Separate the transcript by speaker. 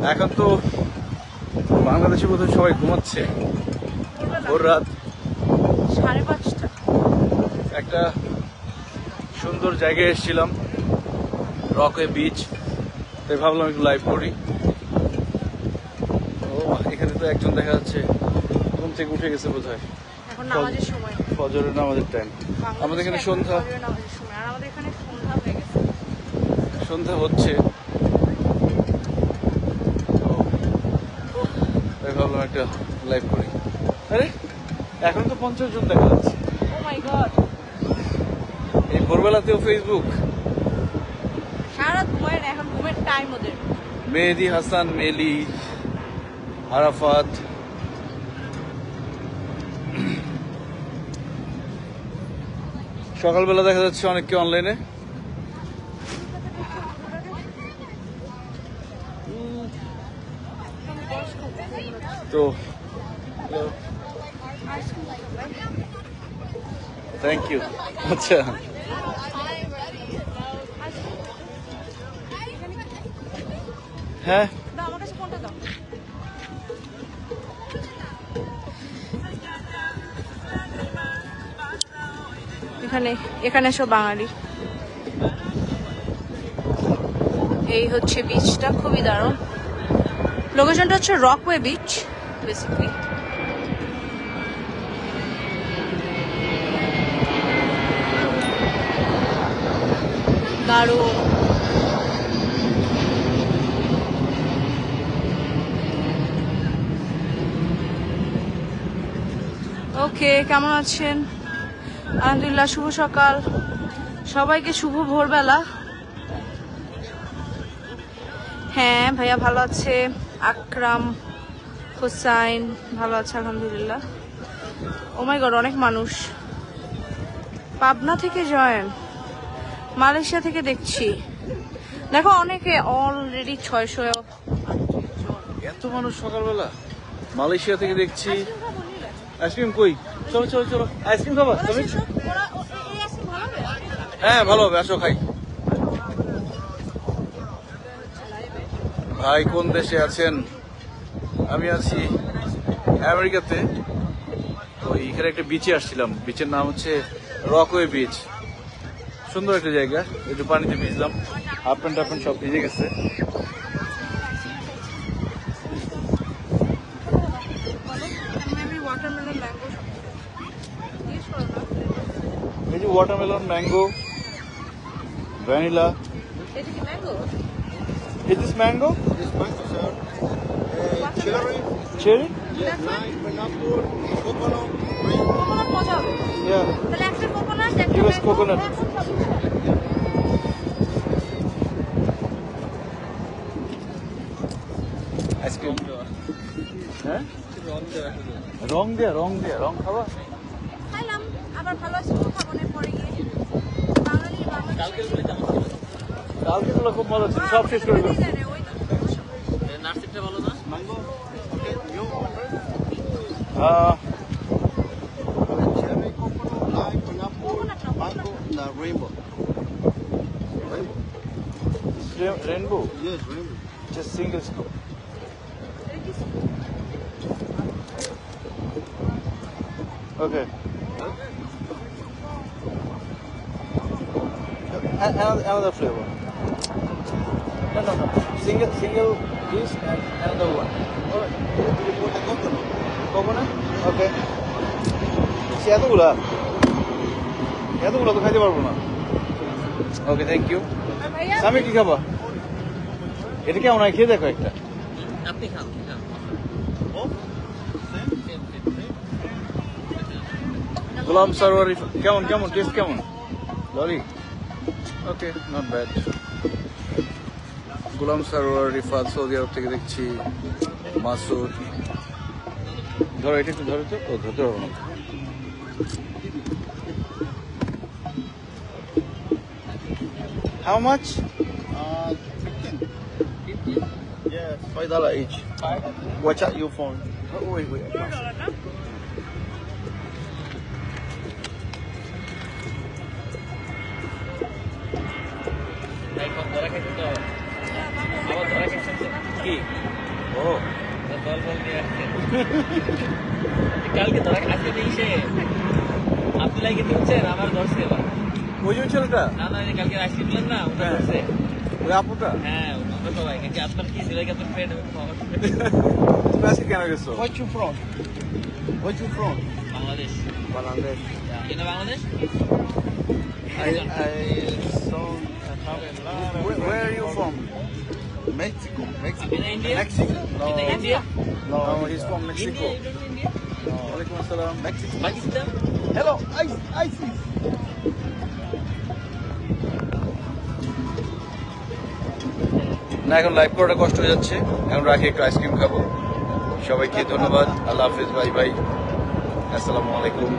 Speaker 1: এখন তো বাংলাদেশে বোধহয় সবাই ঘুমাচ্ছে, ভোর রাত
Speaker 2: 5:30।
Speaker 1: একটা সুন্দর জায়গায় এসেছিলাম, রকওয়ে বিচ, তাই ভাবলাম একটু লাইভ করি। ও এখানে তো একজন দেখা যাচ্ছে ঘুম থেকে উঠে গেছে বোধহয়,
Speaker 2: এখন নামাজের সময়,
Speaker 1: ফজরের নামাজের টাইম। আমাদের এখানে সন্ধ্যা,
Speaker 2: ফজরের নামাজের সময়, আর আমাদের এখানে সন্ধ্যা হয়ে গেছে।
Speaker 1: সন্ধ্যা হচ্ছে, তাই ভাবলাম একটা লাইভ করি। আরে এখন তো 50 জন দেখা যাচ্ছে।
Speaker 2: ও মাই গড,
Speaker 1: এই ভোরবেলাতেও ফেসবুক।
Speaker 2: সারা ঘুমায় না, এখন ঘুমের টাইম ওদের।
Speaker 1: মেহেদি হাসান, মেলি, আরাফাত, সকালবেলা দেখা যাচ্ছে অনেককে অনলাইনে। তো থ্যাংক ইউ। আচ্ছা হ্যাঁ,
Speaker 2: দাও আমার কাছে ফোনটা দাও। এখানে সব বাঙালি। এই হচ্ছে বিচটা, খুবই দারুণ। লোকেশনটা হচ্ছে রকওয়ে বিচ বেসিক্যালি। দারুণ। ওকে, কেমন আছেন? আলহামদুলিল্লাহ, শুভ সকাল সবাইকে, শুভ ভোরবেলা। হ্যাঁ ভাইয়া ভালো আছে, আকরাম হোসাইন ভালো আছে আলহামদুলিল্লাহ। ও মাই গড, অনেক মানুষ। পাবনা থেকে জয়েন, মালয়েশিয়া থেকে দেখছি। দেখো অনেকে অলরেডি 600।
Speaker 1: এত মানুষ সকালবেলা মালয়েশিয়া থেকে দেখছি। আইসক্রিম কই? চলো চলো চলো, আইসক্রিম খাবা তুমি? হ্যাঁ ভালো হবে, আসো খাই। ভাই কোন দেশে আছেন? আমি আছি আমেরিকাতে। ওই এখানে একটা বিচে আসছিলাম, বিচের নাম হচ্ছে রকওয়ে বিচ। সুন্দর একটা জায়গা, একটু পানিতে ভিজলাম, হাফ প্যান্ট টাফ প্যান্ট সব ভিজে গেছে। এই যে ওয়াটারমেলন, ম্যাঙ্গো, ভ্যানিলা।
Speaker 2: এটা কি mango?
Speaker 1: Is this mango?
Speaker 3: This mango, sir. Cherry,
Speaker 1: Cherry?
Speaker 3: yes, lime, pineapple, coconut,
Speaker 2: coconut মজা হবে।
Speaker 1: Yeah.
Speaker 2: তাহলে একটা কোকোনাট, একটা
Speaker 1: Give us
Speaker 2: mango.
Speaker 1: coconut. Ice cream. হ্যাঁ? রং দেয়া, রং খাবা?
Speaker 2: খাইলাম, আবার ভালো আইসক্রিম খাবো না পরে গিয়ে। বাঙালি
Speaker 1: কালকে গুলো খুব মজা ছিল, সব শেষ করে ফেলছি।
Speaker 4: নার্সিংটা ভালো না?
Speaker 3: mango. Okay, you order cherry, coconut, lime, pineapple, mango, the rainbow.
Speaker 1: Rainbow,
Speaker 3: Yes, rainbow.
Speaker 1: just single scoop. Okay. Another flavor. No. Single this and another one. Alright.
Speaker 3: You want the coconut?
Speaker 1: Coconut? Okay. এতগুলো তো খাইতে পারবো না। ওকে, thank you. আমি কি খাবা? এটা কেমন হয়, খেয়ে দেখো একটা।
Speaker 4: আপনি খান।
Speaker 1: গোলাম সারোয়ার, কেমন টেস্ট কেমন? লরি? Okay, not bad. Golam Sarwar, Rifat সৌদি আরব থেকে দেখছি, মাসুদ। ধরো এটা একটু, ধরো তো। ও ধরতে পারবো না। How much?
Speaker 3: 15.
Speaker 1: 50?
Speaker 3: Yes.
Speaker 1: $5 each.
Speaker 3: Watch out your phone.
Speaker 1: Oh, wait.
Speaker 4: ধরা খাইতে তো আবার ধরা খাইতে কি কালকে ধরা আজকে দেখছে আব্দুল্লাহ কি দিচ্ছেন আমার ধরছে এবার
Speaker 1: ওই যে ছেলেটা
Speaker 4: না না এই কালকে আইসক্রিম দিলাম না ওটা
Speaker 1: হ্যাঁ।
Speaker 4: ধরছে
Speaker 1: ওই আপুটা
Speaker 4: হ্যাঁ আমরা সবাই কিন্তু আপনার কি ছিল কি আপনার ফ্রেন্ড
Speaker 1: তুমি আজকে কেন গেছো
Speaker 3: What you from? What you from?
Speaker 4: Bangladesh
Speaker 1: Bangladesh
Speaker 4: এটা Bangladesh
Speaker 3: I saw
Speaker 1: Where are you from?
Speaker 3: Mexico. Mexico.
Speaker 4: আপনি ইন্ডিয়া
Speaker 1: Mexico.
Speaker 4: এটা India
Speaker 1: No, he's from Mexico.
Speaker 4: India
Speaker 1: ওয়ালাইকুম আসসালাম।
Speaker 3: Mexico.
Speaker 4: Pakistan
Speaker 3: Hello, ISIS.
Speaker 1: না এখন লাইভ করাটা কষ্ট হয়ে যাচ্ছে, এখন রাখি, একটু আইসক্রিম খাবো। সবাইকে ধন্যবাদ, আল্লাহ হাফিজ, বাই বাই, আসসালামু আলাইকুম।